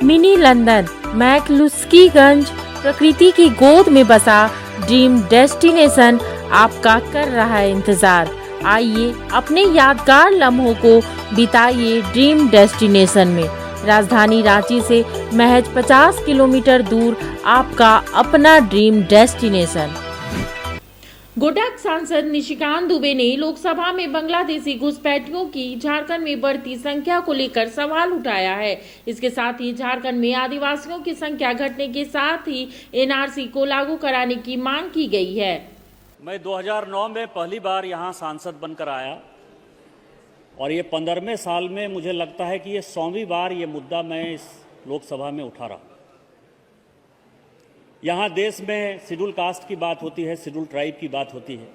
Mini London McCluskieganj प्रकृति की गोद में बसा ड्रीम डेस्टिनेशन आपका कर रहा है इंतजार। आइए अपने यादगार लम्हों को बिताइए ड्रीम डेस्टिनेशन में। राजधानी रांची से महज 50 किलोमीटर दूर आपका अपना ड्रीम डेस्टिनेशन। गोड्डा सांसद निशिकांत दुबे ने लोकसभा में बांग्लादेशी घुसपैठियों की झारखंड में बढ़ती संख्या को लेकर सवाल उठाया है। इसके साथ ही झारखंड में आदिवासियों की संख्या घटने के साथ ही एनआरसी को लागू कराने की मांग की गई है। मैं 2009 में पहली बार यहाँ सांसद बनकर आया और ये 15वें साल में मुझे लगता है कि ये 100वीं बार ये मुद्दा मैं इस लोकसभा में उठा रहा हूँ। यहाँ देश में शेड्यूल कास्ट की बात होती है, शेड्यूल ट्राइब की बात होती है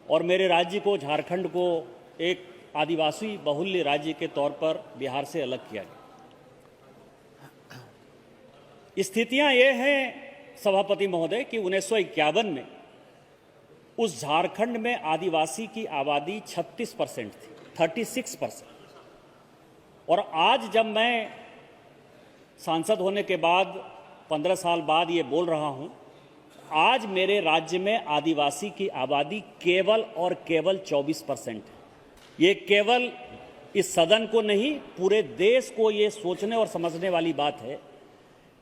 और मेरे राज्य को, झारखंड को एक आदिवासी बहुल्य राज्य के तौर पर बिहार से अलग किया गया। स्थितियाँ ये हैं सभापति महोदय कि 1951 में उस झारखंड में आदिवासी की आबादी 36% थी, 36%। और आज जब मैं सांसद होने के बाद 15 साल बाद ये बोल रहा हूं, आज मेरे राज्य में आदिवासी की आबादी केवल और केवल 24% है। ये केवल इस सदन को नहीं, पूरे देश को ये सोचने और समझने वाली बात है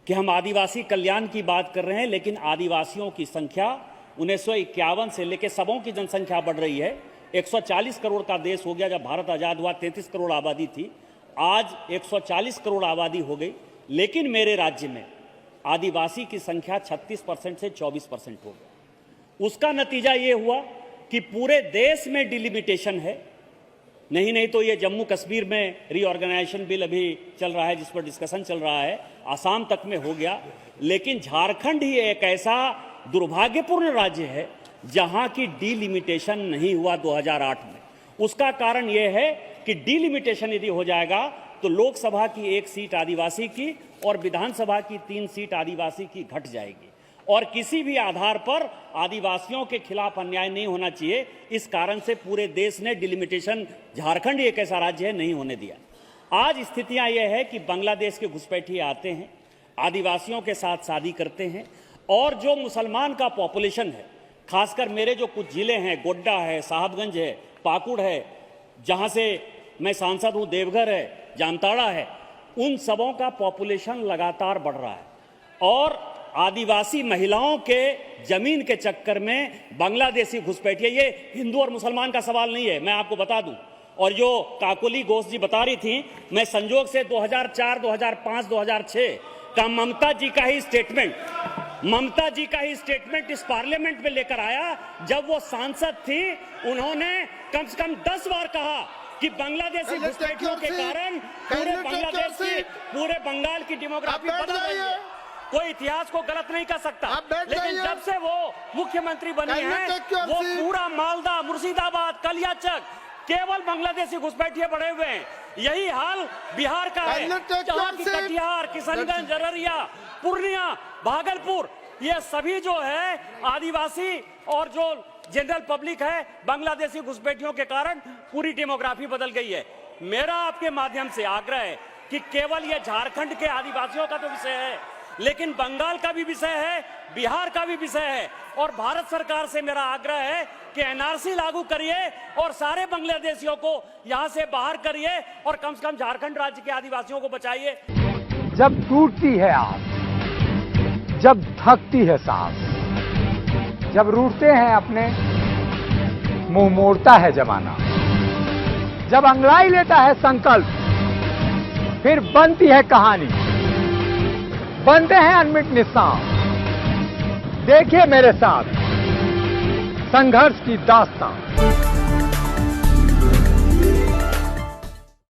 कि हम आदिवासी कल्याण की बात कर रहे हैं, लेकिन आदिवासियों की संख्या 1951 से लेकर सबों की जनसंख्या बढ़ रही है। 140 करोड़ का देश हो गया। जब भारत आज़ाद हुआ 33 करोड़ आबादी थी, आज 140 करोड़ आबादी हो गई। लेकिन मेरे राज्य में आदिवासी की संख्या 36% से 24% हो गई। उसका नतीजा ये हुआ कि पूरे देश में डिलिमिटेशन है। नहीं तो ये जम्मू कश्मीर में रीऑर्गेनाइजेशन बिल अभी चल रहा है, जिस पर डिस्कशन चल रहा है, आसाम तक में हो गया। लेकिन झारखंड ही एक ऐसा दुर्भाग्यपूर्ण राज्य है जहां की डिलिमिटेशन नहीं हुआ 2008 में। उसका कारण यह है कि डिलिमिटेशन यदि हो जाएगा तो लोकसभा की 1 सीट आदिवासी की और विधानसभा की 3 सीट आदिवासी की घट जाएगी। और किसी भी आधार पर आदिवासियों के खिलाफ अन्याय नहीं होना चाहिए। इस कारण से पूरे देश ने डिलिमिटेशन, झारखंड एक ऐसा राज्य है, नहीं होने दिया। आज स्थितियां यह है कि बांग्लादेश के घुसपैठिए आते हैं, आदिवासियों के साथ शादी करते हैं और जो मुसलमान का पॉपुलेशन है, खासकर मेरे जो कुछ जिले हैं, गोड्डा है, साहबगंज है, पाकुड़ है, जहां से मैं सांसद हूं, देवघर है, जामताड़ा है, उन सबों का पॉपुलेशन लगातार बढ़ रहा है। और आदिवासी महिलाओं के जमीन के चक्कर में बांग्लादेशी घुसपैठिए, ये हिंदू और मुसलमान का सवाल नहीं है, मैं आपको बता दूं। और जो काकोली घोष जी बता रही थी, मैं संजोग से 2004, 2005, 2006 का ममता जी का ही स्टेटमेंट इस पार्लियामेंट में लेकर आया। जब वो सांसद थी, उन्होंने कम से कम 10 बार कहा कि बांग्लादेशी घुसपैठियों के कारण पूरे बांग्लादेश की, पूरे बंगाल की डेमोग्राफी बदल रही है। कोई इतिहास को गलत नहीं कर सकता। लेकिन जब से वो मुख्यमंत्री बनी है, वो पूरा मालदा, मुर्शिदाबाद, कलियाचक केवल बांग्लादेशी घुसपैठिए बढ़े हुए हैं। यही हाल बिहार का है, जहां की कटिहार, किशनगंज, अररिया, पूर्णिया, भागलपुर, ये सभी जो है आदिवासी और जो जनरल पब्लिक है, बांग्लादेशी घुसपैठियों के कारण पूरी डेमोग्राफी बदल गई है। मेरा आपके माध्यम से आग्रह है कि केवल ये झारखंड के आदिवासियों का तो विषय है, लेकिन बंगाल का भी विषय है, बिहार का भी विषय है। और भारत सरकार से मेरा आग्रह है कि एनआरसी लागू करिए और सारे बांग्लादेशियों को यहां से बाहर करिए और कम से कम झारखंड राज्य के आदिवासियों को बचाइए। जब टूटती है आस, जब थकती है सांस, जब रूठते हैं अपने, मुंह मोड़ता है जमाना, जब अंगड़ाई लेता है संकल्प, फिर बनती है कहानी, बनते हैं अनमिट निशान। देखिए मेरे साथ संघर्ष की दास्तां।